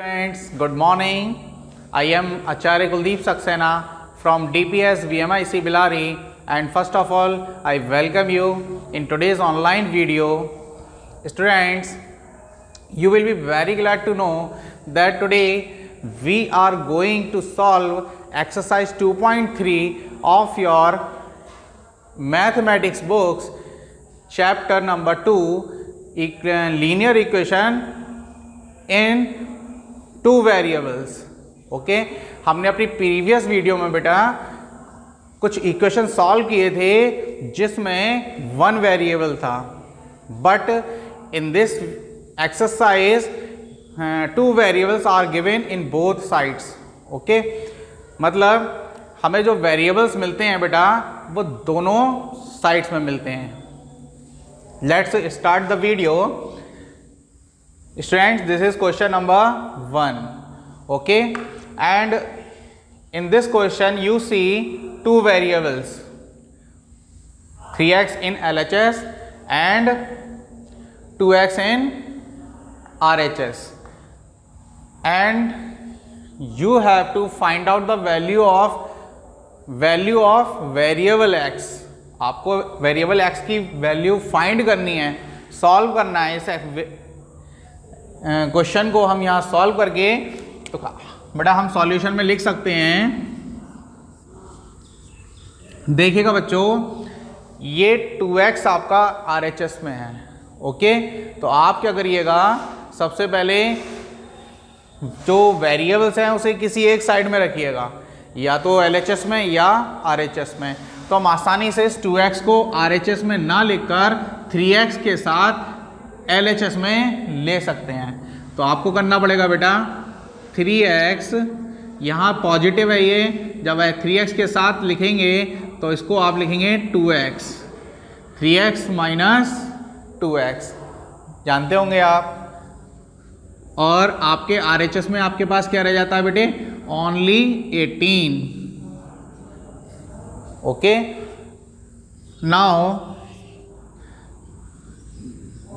Friends, good morning. I am Acharya Kuldeep Saxena from DPS VMIC Bellary, and first of all I welcome you in today's online video. Students, you will be very glad to know that today we are going to solve exercise 2.3 of your mathematics books, chapter number 2, linear equation in two variables. Okay, हमने अपनी previous video में बेटा कुछ equation solve किए थे जिसमें one variable था, but in this exercise two variables are given in both sides. Okay, मतलब हमें जो वेरिएबल्स मिलते हैं बेटा वो दोनों साइड्स में मिलते हैं. Let's start the video. Students, this is question number 1. Okay, and in this question you see two variables, 3x in LHS and 2x in RHS, and you have to find out the value of variable x. आपको variable x की value find करनी है, solve करना है. इस question को हम यहाँ सॉल्व करके तो बेटा हम सॉल्यूशन में लिख सकते हैं. देखिएगा बच्चों, ये 2x आपका RHS में है. ओके, तो आप क्या करिएगा, सबसे पहले जो वेरिएबल्स हैं उसे किसी एक साइड में रखिएगा, या तो LHS में या RHS में. तो हम आसानी से इस 2x को RHS में ना लिखकर 3x के साथ LHS में ले सकते हैं. तो आपको करना पड़ेगा बेटा 3x, यहाँ पॉजिटिव है ये, जब 3x के साथ लिखेंगे तो इसको आप लिखेंगे 2x, 3x माइनस 2x, जानते होंगे आप. और आपके RHS में आपके पास क्या रह जाता है बेटे, only 18. Okay, now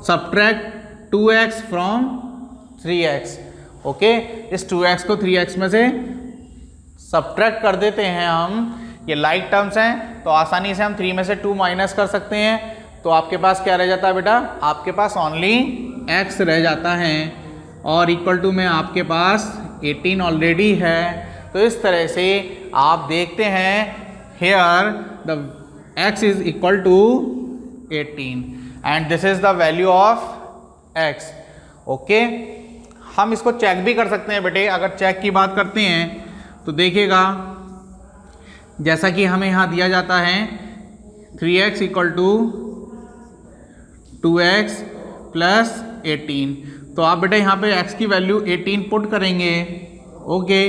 subtract 2x from 3x. Okay, इस 2x को 3x में से subtract कर देते हैं हम. ये लाइक टर्म्स हैं तो आसानी से हम 3 में से 2 माइनस कर सकते हैं. तो आपके पास क्या रह जाता है बेटा, आपके पास ओनली x रह जाता है, और इक्वल टू में आपके पास 18 ऑलरेडी है. तो इस तरह से आप देखते हैं here the x is equal to 18 and this is the value of x. Okay, हम इसको चेक भी कर सकते हैं बेटे. अगर चेक की बात करते हैं तो देखिएगा, जैसा कि हमें यहाँ दिया जाता है 3x equal to 2x plus 18. तो आप बेटे यहाँ पे x की वैल्यू 18 पुट करेंगे. ओके,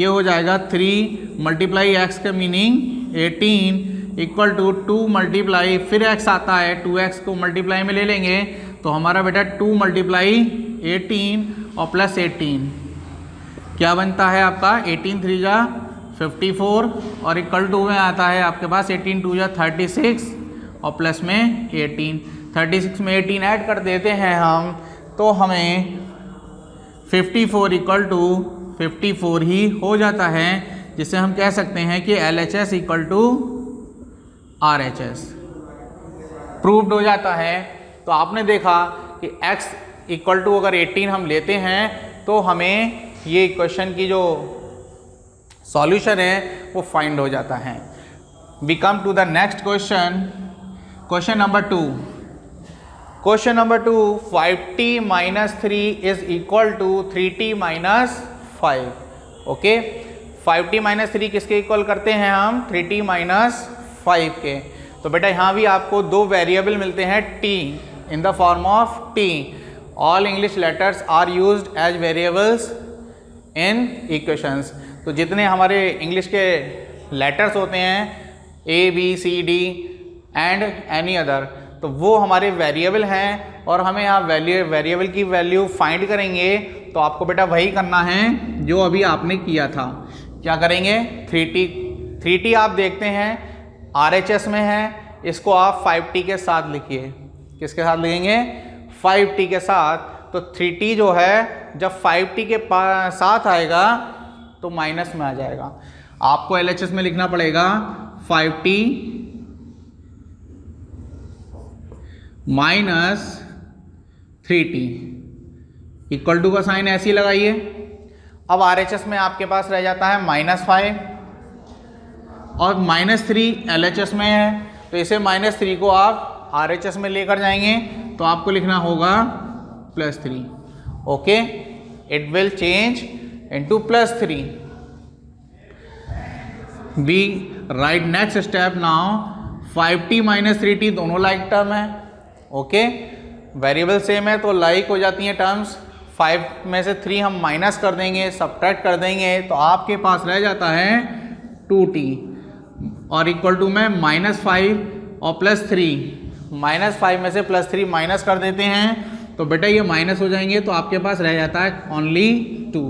ये हो जाएगा 3 मल्टीप्लाई x का मीनिंग 18 इक्वल टू 2 मल्टीप्लाई, फिर x आता है, 2x को मल्टीप्लाई में ले लेंगे तो हमारा बेटा 2 मल्टीप्लाई 18 और प्लस 18 क्या बनता है आपका, 18 3 जा 54, और इक्वल टू में आता है आपके पास 18 2 जा 36 और प्लस में 18. 36 में 18 ऐड कर देते हैं हम, तो हमें 54 इक्वल टू 54 ही हो जाता है, जिसे हम कह सकते हैं कि LHS equal to RHS proved हो जाता है. तो आपने देखा कि x इक्वल टू अगर 18 हम लेते हैं तो हमें ये इक्वेशन की जो सॉल्यूशन है वो फाइंड हो जाता है. We come to the next question, question number 2. Question number 2, 5t minus 3 is equal to 3t minus 5. Okay, 5t minus 3 किसके इक्वल करते हैं हम, 3t माइनस 5 के. तो बेटा यहाँ भी आपको दो वेरिएबल मिलते हैं t in the form of t. All English letters are used as variables in equations. तो जितने हमारे इंग्लिश के लेटर्स होते हैं A B C D and any other, तो वो हमारे वेरिएबल हैं, और हमें यहाँ वेरिएबल की वैल्यू फाइंड करेंगे. तो आपको बेटा वही करना है जो अभी आपने किया था. क्या करेंगे, 3t आप देखते हैं RHS में है, इसको आप 5t के साथ लिखिए. किसके साथ लिखेंगे, 5t के साथ. तो 3t जो है जब 5t के साथ आएगा तो माइनस में आ जाएगा। आपको LHS में लिखना पड़ेगा 5t minus 3t equal to का साइन ऐसे ही लगाइए। अब RHS में आपके पास रह जाता है -5 और -3 LHS में है, तो इसे -3 को आप RHS में लेकर जाएंगे तो आपको लिखना होगा +3। Okay, it will change into +3। We write next step now 5t minus 3t दोनों लाइक टर्म है। ओके, वेरिएबल सेम है तो लाइक हो जाती हैं टर्म्स। 5 में से 3 हम माइनस कर देंगे, सब्ट्रैक्ट कर देंगे तो आपके पास रह जाता है 2t और इक्वल टू में -5 और +3। -5 में से +3 माइनस कर देते हैं तो बेटा ये माइनस हो जाएंगे तो आपके पास रह जाता है ओनली 2।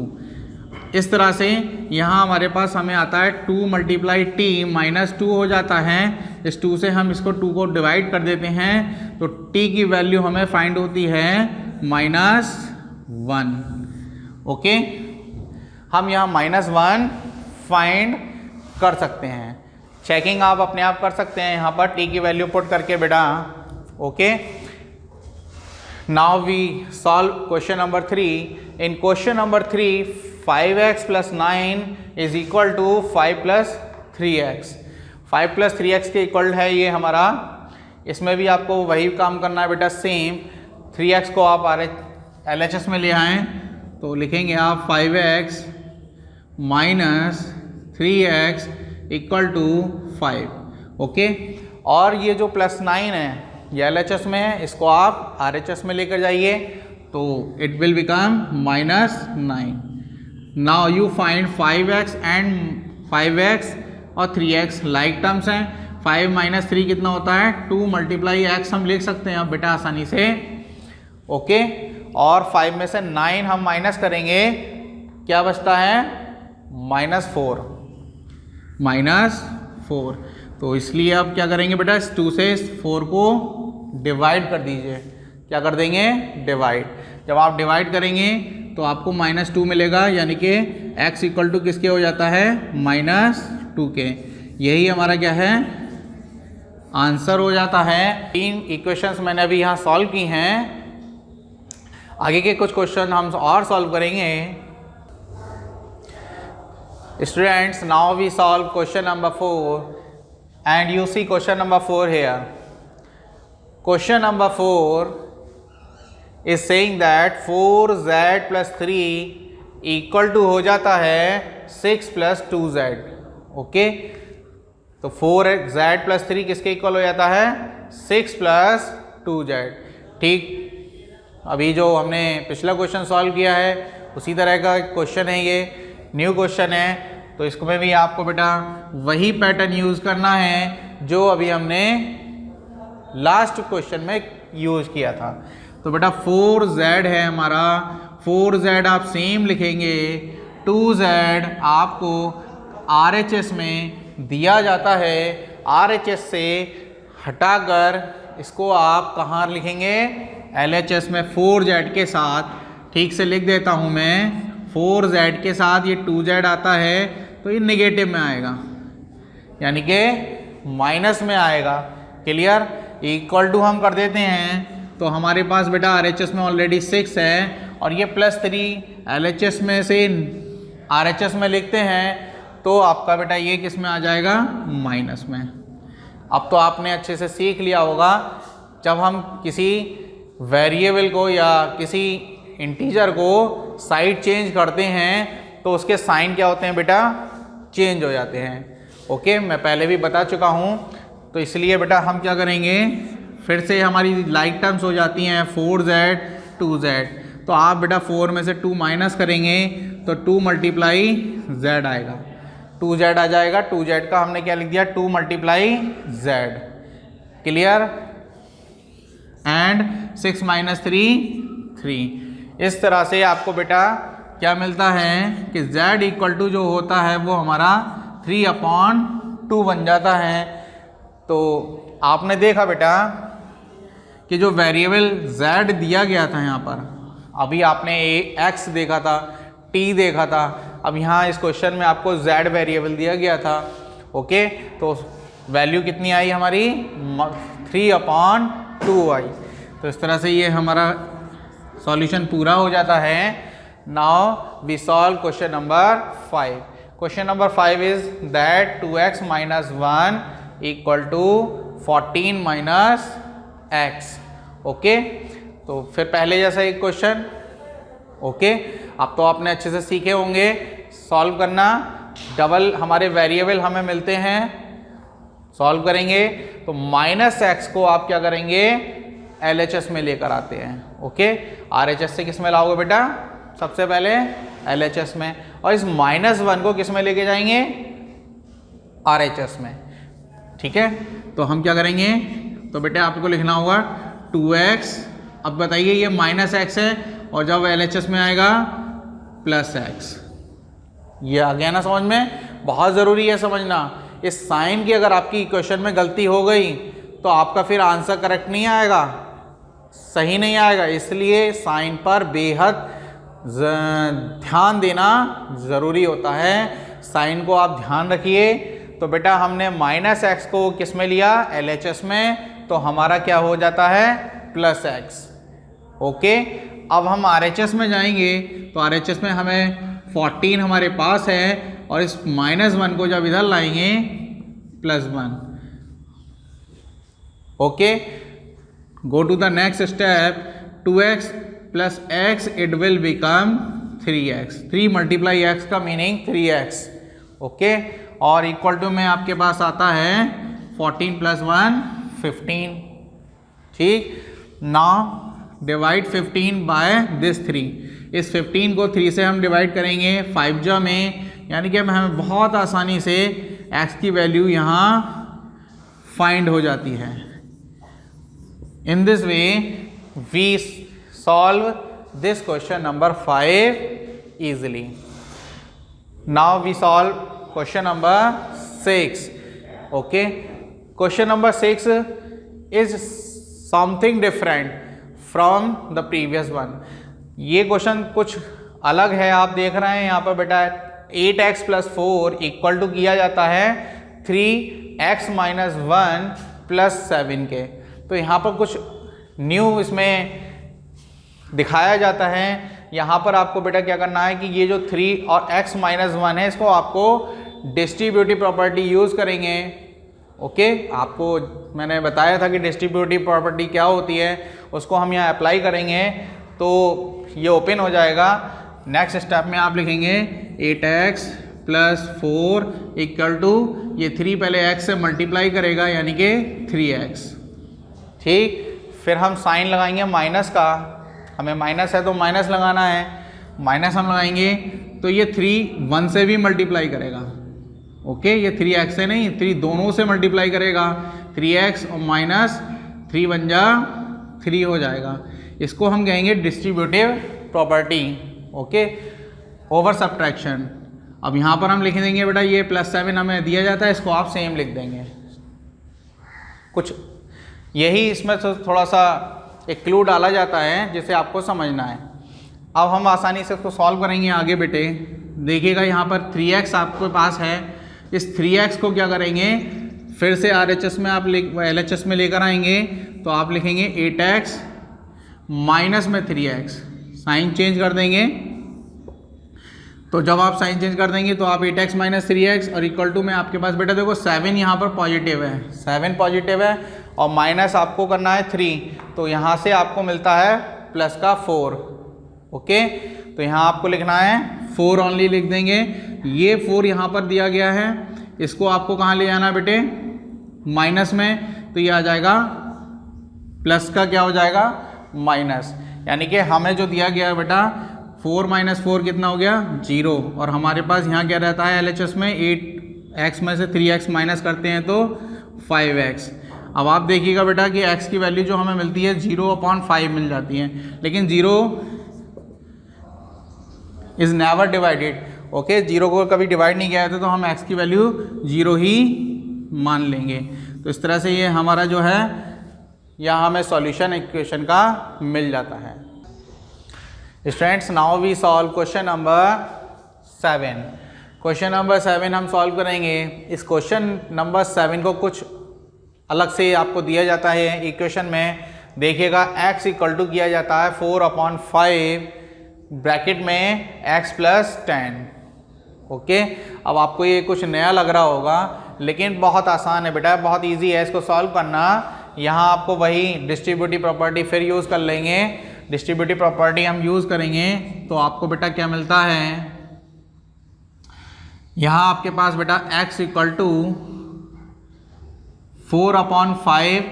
इस तरह से यहाँ हमारे पास हमें आता है 2 × t -2 हो जाता है। इस 2 से हम इसको 2 को डिवाइड कर देते हैं तो t की वैल्यू हमें फाइंड होती है -1। ओके, हम यहाँ -1 फाइंड कर सकते हैं। चेकिंग आप अपने आप कर सकते हैं यहाँ पर t की वैल्यू पुट करके बेटा। Okay, now we solve question number 3। In question number 3 5x + 9 is equal to 5 + 3x। 5 + 3x के इक्वल है ये हमारा। इसमें भी आपको वही काम करना है बेटा, सेम। 3x को आप LHS में ले आएँ तो लिखेंगे आप 5x - 3x equal to 5। Okay, और ये जो +9 है ये LHS में है, इसको आप RHS में लेकर जाइए तो it will become -9। Now you find 5x and 5x और 3x लाइक टर्म्स हैं। 5 - 3 कितना होता है 2 × x हम लिख सकते हैं अब बेटा आसानी से। ओके, और 5 में से 9 हम माइनस करेंगे, क्या बचता है -4। -4 तो इसलिए अब क्या करेंगे बेटा, इस 2 से इस 4 को डिवाइड कर दीजिए। क्या कर देंगे, डिवाइड। जब आप डिवाइड करेंगे तो आपको -2 मिलेगा, यानी कि x इक्वल टू किसके हो जाता है -2 के। यही हमारा क्या है आंसर हो जाता है। 3 इक्वेशंस मैंने अभी यहाँ सॉल्व की हैं। आगे के कुछ क्वेश्चन हम और सॉल्व करेंगे। Students, now we solve question number 4 and you see question number 4 here. Question number 4 is saying that 4z + 3 equal to हो जाता है 6 + 2z। ओके, तो 4z + 3 किसके इक्वल हो जाता है 6 + 2z। ठीक, अभी जो हमने पिछला क्वेश्चन सॉल्व किया है उसी तरह का क्वेश्चन है, ये न्यू क्वेश्चन है तो इसमें भी आपको बेटा वही पैटर्न यूज़ करना है जो अभी हमने लास्ट क्वेश्चन में यूज़ किया था। तो बेटा 4z है हमारा, 4z आप सेम लिखेंगे, 2z आपको RHS में दिया जाता है। RHS से हटाकर इसको आप कहाँ लिखेंगे LHS में 4z के साथ। ठीक से लिख देता हूँ मैं, 4z के साथ ये 2z आता है तो ये नेगेटिव में आएगा, यानी कि माइनस में आएगा। क्लियर, इक्वल टू हम कर देते हैं तो हमारे पास बेटा RHS में ऑलरेडी 6 है और ये +3 LHS में से RHS में लिखते हैं तो आपका बेटा ये किस में आ जाएगा माइनस में। अब तो आपने अच्छे से सीख लिया होगा, जब हम किसी वेरिएबल को या किसी इंटीजर को साइड चेंज करते हैं तो उसके साइन क्या होते हैं बेटा, चेंज हो जाते हैं। ओके, मैं पहले भी बता चुका हूँ, तो इसलिए बेटा हम क्या करेंगे, फिर से हमारी लाइक टर्म्स हो जाती हैं 4z 2z। तो आप बेटा 4 में से 2 माइनस करेंगे तो 2 × z आएगा, 2z आ जाएगा। 2z का हमने क्या लिख दिया 2 × z। क्लियर, एंड 6 - 3 इस तरह से आपको बेटा क्या मिलता है कि z इक्वल टू जो होता है वो हमारा 3/2 बन जाता है। तो आपने देखा बेटा कि जो वेरिएबल z दिया गया था यहाँ पर अभी आपने एक्स देखा था, टी देखा था, अब यहाँ इस क्वेश्चन में आपको जेड वेरिएबल दिया गया था। ओके, तो वैल्यू कितनी आई हमारी 3/2 आई। तो इस तरह से ये हमारा सॉल्यूशन पूरा हो जाता है। Now we solve question number 5। Question number 5 is that 2x minus 1 equal to 14 minus x। Okay, तो फिर पहले जैसा एक क्वेश्चन। ओके, अब तो आपने अच्छे से सीखे होंगे सॉल्व करना। डबल हमारे वेरिएबल हमें मिलते हैं, सॉल्व करेंगे तो माइनस एक्स को आप क्या करेंगे, LHS में लेकर आते हैं। ओके, RHS से किस में लाओगे बेटा, सबसे पहले LHS में, और इस -1 को किस में लेके जाएंगे, RHS में। ठीक है, तो हम क्या करेंगे, तो बेटा आपको लिखना होगा 2x। अब बताइए ये -x है और जब LHS में आएगा +x। ये आ गया ना समझ में, बहुत ज़रूरी है समझना। इस साइन की अगर आपकी इक्वेशन में गलती हो गई तो आपका फिर आंसर करेक्ट नहीं आएगा, सही नहीं आएगा। इसलिए साइन पर बेहद ध्यान देना ज़रूरी होता है। साइन को आप ध्यान रखिए। तो बेटा हमने -x को किस में लिया, LHS में, तो हमारा क्या हो जाता है +x। ओके, अब हम RHS में जाएंगे तो RHS में हमें 14 हमारे पास है और इस -1 को जब इधर लाएंगे +1। Okay, go to the next step, 2x plus x it will become 3x। 3 multiply x का मीनिंग 3x। ओके, और इक्वल टू में आपके पास आता है 14 + 1 15। ठीक, नाउ डिवाइड 15 बाय दिस 3। इस 15 को 3 से हम डिवाइड करेंगे 5 जा में, यानी कि हमें बहुत आसानी से x की वैल्यू यहाँ फाइंड हो जाती है। In this way we solve this question number 5 easily. Now we solve question number 6. Okay, question number 6 is something different from the previous one. ये क्वेश्चन कुछ अलग है। आप देख रहे हैं यहाँ पर बेटा 8x + 4 इक्वल टू किया जाता है 3x - 1 + 7 के। तो यहाँ पर कुछ न्यू इसमें दिखाया जाता है। यहाँ पर आपको बेटा क्या करना है कि ये जो 3 और x - 1 है, इसको आपको डिस्ट्रीब्यूटिव प्रॉपर्टी यूज़ करेंगे। ओके, आपको मैंने बताया था कि डिस्ट्रीब्यूटिव प्रॉपर्टी क्या होती है, उसको हम यहाँ अप्लाई करेंगे तो ये ओपन हो जाएगा। नेक्स्ट स्टेप में आप लिखेंगे 8x + 4 इक्वल टू ये 3 पहले x से मल्टीप्लाई करेगा यानी कि 3x। ठीक, फिर हम साइन लगाएंगे माइनस का, हमें माइनस है तो माइनस लगाना है, माइनस हम लगाएंगे तो ये 3 1 से भी मल्टीप्लाई करेगा। ओके, ये 3x से नहीं, 3 दोनों से मल्टीप्लाई करेगा। 3x और -3 बन जा 3 हो जाएगा। इसको हम कहेंगे distributive property. Okay, over subtraction. अब यहाँ पर हम लिख देंगे बेटा ये +7 हमें दिया जाता है, इसको आप सेम लिख देंगे। कुछ यही इसमें थोड़ा सा एक क्लू डाला जाता है जिसे आपको समझना है। अब हम आसानी से इसको सॉल्व करेंगे आगे बेटे। देखिएगा यहाँ पर 3x आपके पास है, इस 3x को क्या करेंगे, फिर से RHS में आप LHS में लेकर आएंगे तो आप लिखेंगे 8x माइनस में 3x, साइन चेंज कर देंगे। तो जब आप साइन चेंज कर देंगे तो आप 8x - 3x और इक्वल टू में आपके पास बेटा देखो 7 यहाँ पर पॉजिटिव है, 7 पॉजिटिव है और माइनस आपको करना है 3, तो यहाँ से आपको मिलता है प्लस का 4। ओके, तो यहाँ आपको लिखना है 4 ओनली लिख देंगे। ये 4 यहाँ पर दिया गया है, इसको आपको कहाँ ले जाना है बेटे, माइनस में, तो ये आ जाएगा प्लस का क्या हो जाएगा माइनस, यानी कि हमें जो दिया गया है बेटा 4 - 4 कितना हो गया 0, और हमारे पास यहाँ क्या रहता है LHS में 8x में से 3x माइनस करते हैं तो 5x। अब आप देखिएगा बेटा कि x की वैल्यू जो हमें मिलती है 0/5 मिल जाती है, लेकिन 0 इज़ नेवर डिवाइडेड। ओके, 0 को कभी डिवाइड नहीं किया जाता तो हम x की वैल्यू 0 ही मान लेंगे। तो इस तरह से ये हमारा जो है यहाँ हमें सॉल्यूशन इक्वेशन का मिल जाता है। Students now we solve question number 7। Question number 7 हम सॉल्व करेंगे। इस क्वेश्चन नंबर 7 को कुछ अलग से आपको दिया जाता है इक्वेशन में। देखिएगा x इक्वल टू किया जाता है 4/5 ब्रैकेट में x प्लस 10। ओके, अब आपको ये कुछ नया लग रहा होगा लेकिन बहुत आसान है बेटा, बहुत इजी है इसको सॉल्व करना। यहाँ आपको वही डिस्ट्रीब्यूटिव प्रॉपर्टी फिर यूज़ कर लेंगे। डिस्ट्रीब्यूटिव प्रॉपर्टी हम यूज़ करेंगे तो आपको बेटा क्या मिलता है, यहाँ आपके पास बेटा x इक्वल टू 4/5,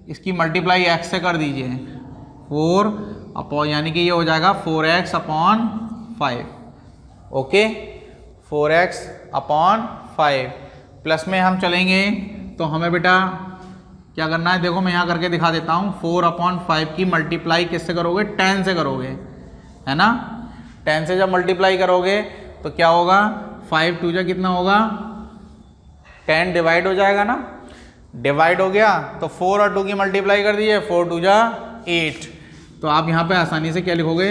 इसकी मल्टीप्लाई x से कर दीजिए 4 यानी कि ये हो जाएगा 4x/5। ओके, 4x/5 प्लस में हम चलेंगे तो हमें बेटा क्या करना है, देखो मैं यहाँ करके दिखा देता हूँ। 4/5 की मल्टीप्लाई किससे करोगे, 10 से करोगे, है ना। 10 से जब मल्टीप्लाई करोगे तो क्या होगा, 5 2 जा कितना होगा, 10 डिवाइड हो जाएगा ना। डिवाइड हो गया तो 4 और 2 की मल्टीप्लाई कर दीजिए, 4 2 जा 8। तो आप यहाँ पे आसानी से क्या लिखोगे,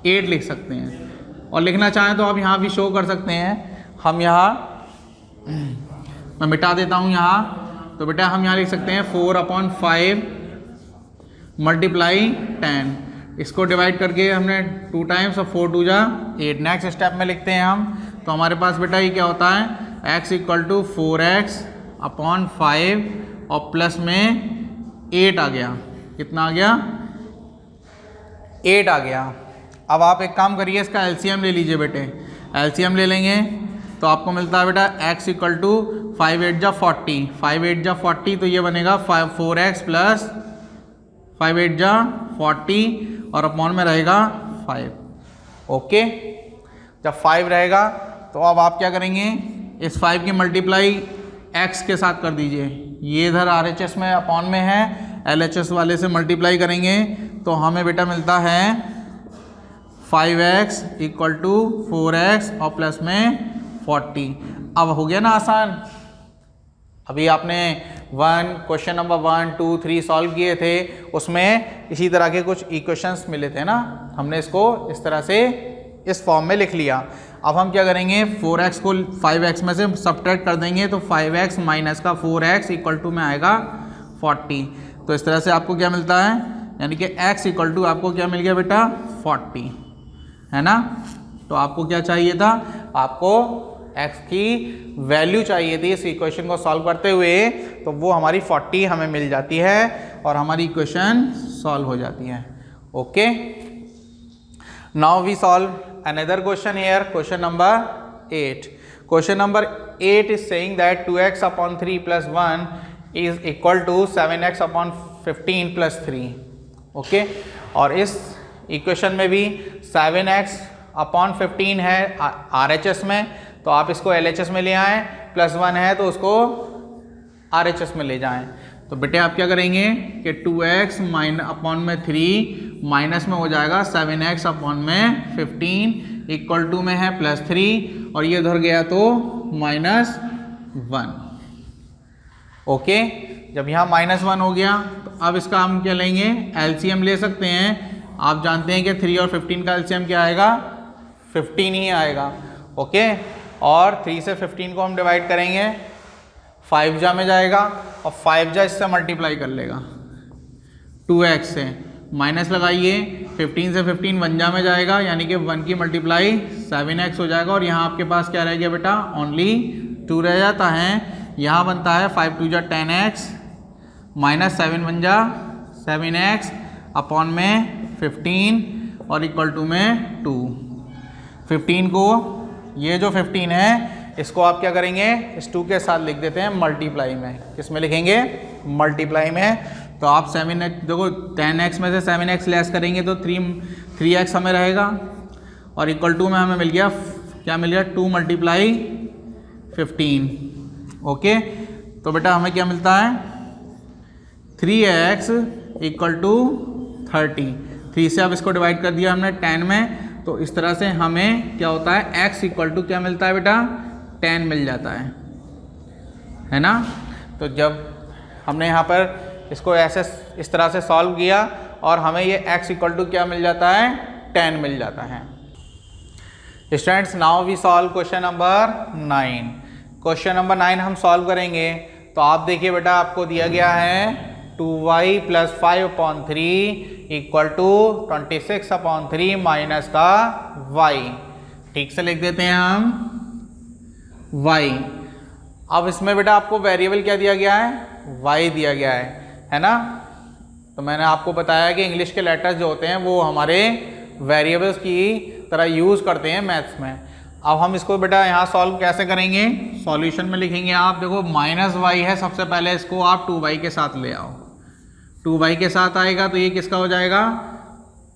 8 लिख सकते हैं। और लिखना चाहें तो आप यहाँ भी शो कर सकते हैं। हम यहाँ मैं मिटा देता हूँ यहाँ, तो बेटा हम यहाँ लिख सकते हैं 4/5 मल्टीप्लाई 10। इसको डिवाइड करके हमने 2 टाइम्स और 4 2 जा 8। नेक्स्ट स्टेप में लिखते हैं हम, तो हमारे पास बेटा ये क्या होता है, x इक्वल टू 4x/5 और प्लस में 8 आ गया। कितना आ गया, 8 आ गया। अब आप एक काम करिए, इसका एलसीएम ले लीजिए बेटे। एलसीएम ले लेंगे तो आपको मिलता है बेटा x इक्वल टू 5 8 जा 40, 5 8 जा 40, तो ये बनेगा 4x प्लस 5 8 जा 40 और अपॉन में रहेगा 5। ओके, जब 5 रहेगा तो अब आप क्या करेंगे, इस 5 की मल्टीप्लाई x के साथ कर दीजिए। ये इधर RHS में अपॉन में है, LHS वाले से मल्टीप्लाई करेंगे तो हमें बेटा मिलता है 5x इक्वल टू 4x और प्लस में 40। अब हो गया ना आसान। अभी आपने क्वेश्चन नंबर 1 2 3 सॉल्व किए थे, उसमें इसी तरह के कुछ इक्वेशंस मिले थे ना, हमने इसको इस तरह से इस फॉर्म में लिख लिया। अब हम क्या करेंगे, 4x को 5x में से सब्ट्रैक्ट कर देंगे तो 5x माइनस का 4x इक्वल टू में आएगा 40। तो इस तरह से आपको क्या मिलता है, यानी कि x इक्वल टू आपको क्या मिल गया बेटा 40, है ना। तो आपको क्या चाहिए था, आपको x की वैल्यू चाहिए थी इस इक्वेशन को सॉल्व करते हुए, तो वो हमारी 40 हमें मिल जाती है और हमारी इक्वेशन सॉल्व हो जाती है। Okay, now we solve another question here, question number 8। Question number 8 is saying that 2x/3 + 1 is equal to 7x/15 + 3। Okay, और इस इक्वेशन में भी 7x/15 है RHS में, तो आप इसको LHS में ले आएँ, +1 है तो उसको RHS में ले जाएं। तो बेटे आप क्या करेंगे कि 2x अपॉन में 3 माइनस में हो जाएगा 7x/15 इक्वल टू में है +3 और ये उधर गया तो -1। ओके, जब यहाँ -1 हो गया तो अब इसका हम क्या लेंगे, LCM ले सकते हैं। आप जानते हैं कि 3 और 15 का LCM क्या आएगा, 15 ही आएगा। ओके, और 3 से 15 को हम डिवाइड करेंगे, 5 जा में जाएगा और 5 जा इससे मल्टीप्लाई कर लेगा 2x से, माइनस लगाइए, 15 से 15 1 जा में जाएगा, यानी कि 1 की मल्टीप्लाई 7x हो जाएगा। और यहाँ आपके पास क्या रह गया बेटा, ओनली 2 रह जाता है। यहाँ बनता है 5 2 जा 10x माइनस 7 1 जा 7x अपॉन में 15 और इक्वल टू में 2। 15 को, ये जो 15 है इसको आप क्या करेंगे, इस 2 के साथ लिख देते हैं मल्टीप्लाई में। किस में लिखेंगे, मल्टीप्लाई में। तो आप 7x, देखो 10x में से 7x लेस करेंगे तो 3x हमें रहेगा और इक्वल टू में हमें मिल गया, क्या मिल गया, 2 मल्टीप्लाई 15। ओके, तो बेटा हमें क्या मिलता है, 3x इक्वल टू 30। 3 से अब इसको डिवाइड कर दिया हमने 10 में, तो इस तरह से हमें क्या होता है, x इक्वल टू क्या मिलता है बेटा, 10 मिल जाता है ना। तो जब हमने यहाँ पर इसको ऐसे इस तरह से सॉल्व किया और हमें ये x इक्वल टू क्या मिल जाता है, 10 मिल जाता है। Students now we solve question number 9। Question number 9 हम सॉल्व करेंगे। तो आप देखिए बेटा, आपको दिया गया है 2y + 5/3 = 26/3 माइनस का y। ठीक से लिख देते हैं हम y। अब इसमें बेटा आपको वेरिएबल क्या दिया गया है, y दिया गया है ना। तो मैंने आपको बताया कि इंग्लिश के लेटर्स जो होते हैं वो हमारे वेरिएबल्स की तरह यूज़ करते हैं मैथ्स में। अब हम इसको बेटा यहाँ सॉल्व कैसे करेंगे, सॉल्यूशन में लिखेंगे। आप देखो -y है, सबसे पहले इसको आप 2y के साथ ले आओ। 2y के साथ आएगा तो ये किसका हो जाएगा,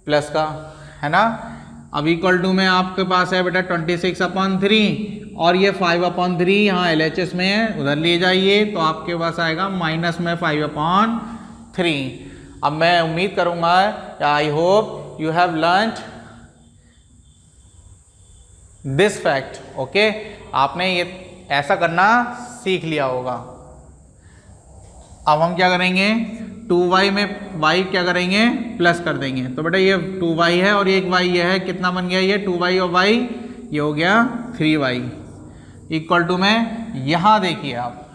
प्लस का, है ना। अब इक्वल टू में आपके पास है बेटा 26/3 और ये 5/3 यहाँ LHS में है, उधर ले जाइए तो आपके पास आएगा माइनस में 5/3। अब मैं उम्मीद करूँगा, आई hope you have learned this fact. Okay, आपने ये ऐसा करना सीख लिया होगा। अब हम क्या करेंगे, 2y में y क्या करेंगे, प्लस कर देंगे। तो बेटा ये 2y है और एक y ये है, कितना बन गया ये 2y और y, ये हो गया 3y इक्वल टू में। यहाँ देखिए आप,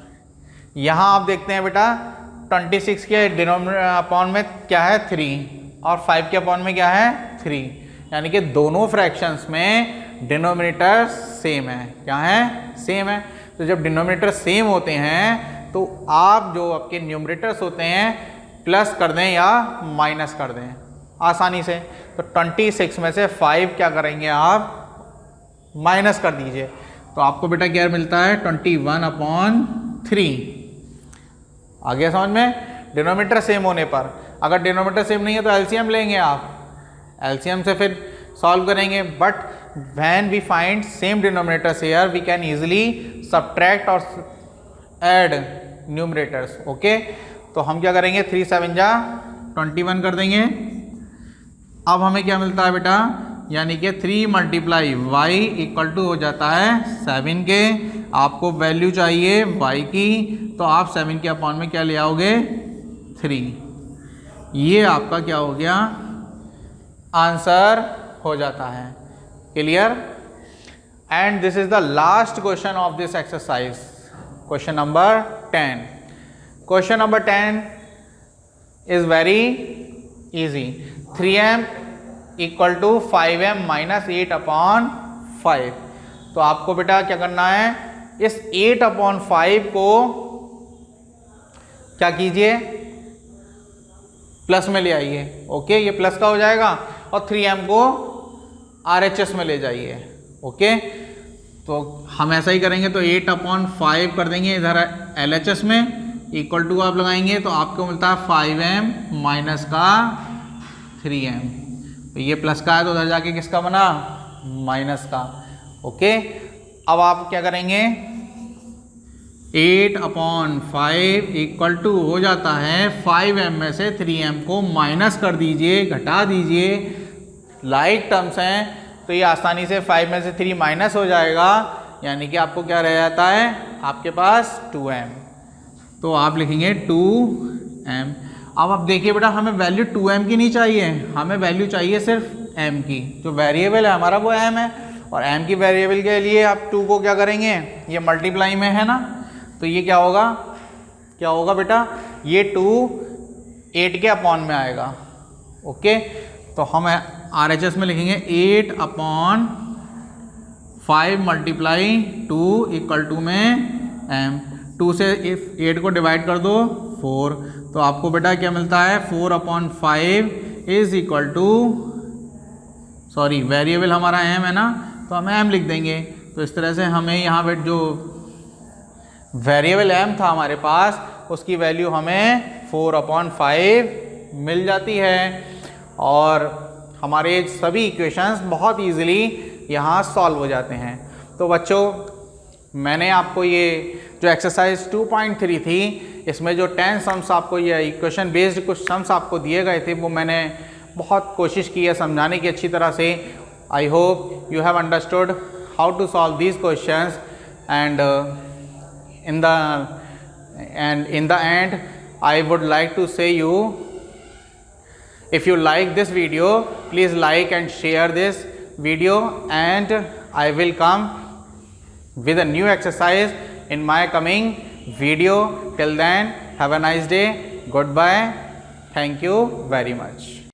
यहाँ आप देखते हैं बेटा 26 के डिनोमिनेटर अपॉन में क्या है 3 और 5 के अपॉन में क्या है 3, यानी कि दोनों फ्रैक्शंस में डिनोमिनेटर सेम है। क्या है, सेम है। तो जब डिनोमिनेटर सेम होते हैं तो आप जो आपके न्यूमरेटर्स होते हैं प्लस कर दें या माइनस कर दें आसानी से। तो 26 में से 5 क्या करेंगे आप, माइनस कर दीजिए। तो आपको बेटा क्या मिलता है 21/3। आ गया समझ में, डिनोमिनेटर सेम होने पर। अगर डिनोमिनेटर सेम नहीं है तो एलसीएम लेंगे आप, एलसीएम से फिर सॉल्व करेंगे। But when we find same denominators here we can easily subtract or add numerators। Okay, तो हम क्या करेंगे 3 7 जा 21 कर देंगे। अब हमें क्या मिलता है बेटा, यानी कि 3 × y इक्वल टू हो जाता है 7 के। आपको वैल्यू चाहिए y की, तो आप 7 के अपॉन में क्या ले आओगे 3। ये आपका क्या हो गया, आंसर हो जाता है। Clear. And this is the last question of this exercise, question number 10। Question number 10 is very easy. 3m = 5m - 8/5। तो आपको बेटा क्या करना है, इस 8/5 को क्या कीजिए, प्लस में ले आइए। ओके, ये प्लस का हो जाएगा और 3m को RHS में ले जाइए। ओके, तो हम ऐसा ही करेंगे। तो 8/5 कर देंगे इधर LHS में, इक्वल टू आप लगाएंगे तो आपको मिलता है 5m माइनस का 3m। तो ये प्लस का है तो उधर जाके किसका बना, माइनस का। ओके, अब आप क्या करेंगे, 8/5 इक्वल टू हो जाता है 5m में से 3m को माइनस कर दीजिए, घटा दीजिए। लाइक टर्म्स हैं तो ये आसानी से 5 में से 3 माइनस हो जाएगा, यानी कि आपको क्या रह जाता है, आपके पास 2m। तो आप लिखेंगे 2m। अब आप देखिए बेटा, हमें वैल्यू 2m की नहीं चाहिए, हमें वैल्यू चाहिए सिर्फ m की। जो वेरिएबल है हमारा वो m है, और m की वेरिएबल के लिए आप 2 को क्या करेंगे, ये मल्टीप्लाई में है ना, तो ये क्या होगा, क्या होगा बेटा, ये 2 8 के अपॉन में आएगा। ओके, तो हम RHS में लिखेंगे 8/5 × 2 इक्वल टू में m। 2 से 8 को डिवाइड कर दो 4, तो आपको बेटा क्या मिलता है 4/5 is equal to, sorry variable हमारा m है ना, तो हम m लिख देंगे। तो इस तरह से हमें यहाँ पे जो वेरिएबल m था हमारे पास, उसकी वैल्यू हमें 4/5 मिल जाती है। और हमारे सभी इक्वेशंस बहुत इजीली यहाँ सॉल्व हो जाते हैं। तो बच्चों, मैंने आपको ये जो एक्सरसाइज 2.3 थी, इसमें जो 10 सम्स आपको, ये इक्वेशन बेस्ड कुछ सम्स आपको दिए गए थे, वो मैंने बहुत कोशिश की है समझाने की अच्छी तरह से। I hope you have understood how to solve these questions, and in the end I would like to say you If you like this video, please like and share this video, and I will come with a new exercise in my coming video. Till then, have a nice day. Goodbye. Thank you very much.